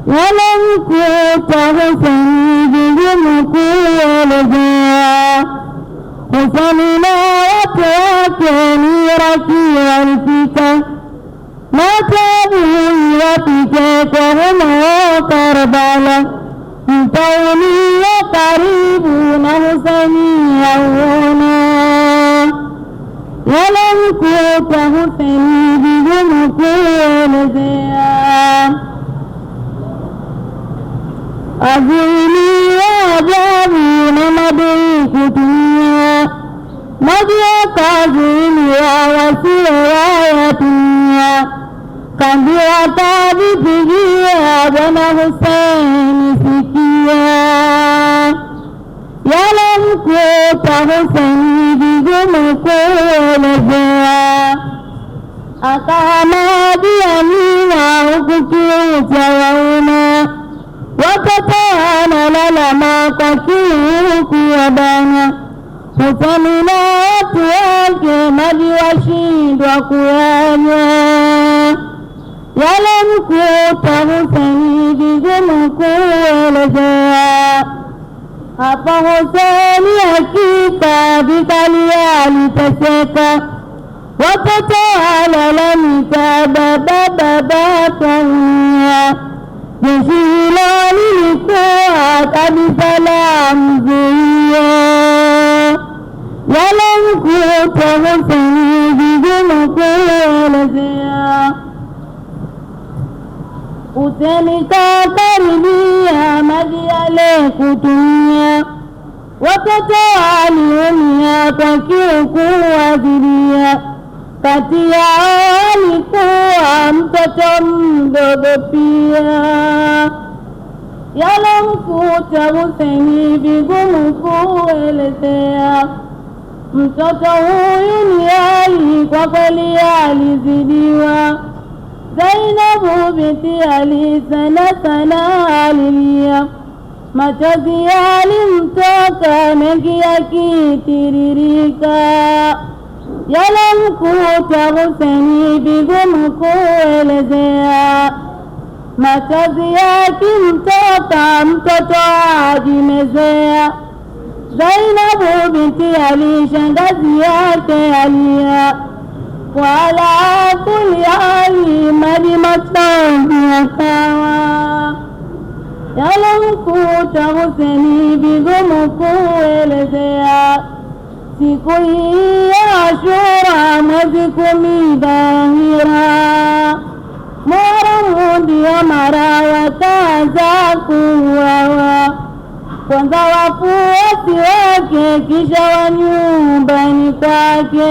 yalimkuta Huseni vigumu kuelezea. Huseni na watu wake Iraki walifika, matabui wapike kwa humo Karbala, mtaulia karibu na Huseni auona. Yalimkuta Huseni vigumu kuelezea. Azuilia ajabu na madui kutumia, maji yakazuilia wasio wayatumia. Kambi wakavipigia Bwana Huseni sikia. Yalimkuta Huseni vigumu kuelezea. Akahamadiania huku kiucha wauna, watoto wanalalama kwa kiu kuwabana. Huseni na watu wake maji washindwa kuyanywa. Yalimkuta Huseni vigumu kuelezea. Hapa Huseni hakika vikali aliteseka, watoto walalamika baba twaumia. Jeshi hilo lilikuwa kabisa la mzuio. Yalimkuta Huseni vigumu kuelezea. Huseni kakaribia maji yale kutumia, watoto waliumia kwa kiu kuwazidia. Kati yao alikuwa mtoto mdogo pia. Yalimkuta Huseni vigumu kuelezea. Mtoto huyu ni Ali, kwa kweli alizidiwa. Zainabu binti Ali sana alilia, machozi yalimtoka mengi yakitiririka. Yalimkuta Huseni vigumu kuelezea. Machozi yakimtoka mtoto ajimezea. Zainabu binti Ali shangazi yake alia, wala kuliali maji machozi yakawa. Yalimkuta Huseni vigumu kuelezea. Siku hii ya Ashura mwezi 10 Dhahira, Muharamu ndio mara wakaanza kuuawa. Kwanza wafuasi wake kisha wa nyumbani kwake.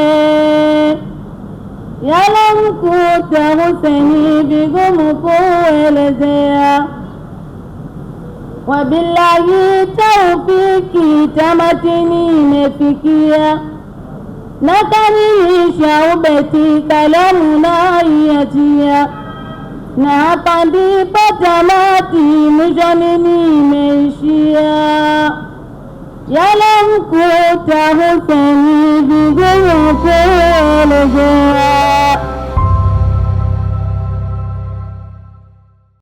Yalimkuta Huseni vigumu kuelezea. Wabillahi taufiki tamatini imefikia, na kamilisha ubeti kalamu naiachia. Na hapa ndipo tamati mwishoni nimeishia. Yalimkuta Huseni vigumu kuelezea.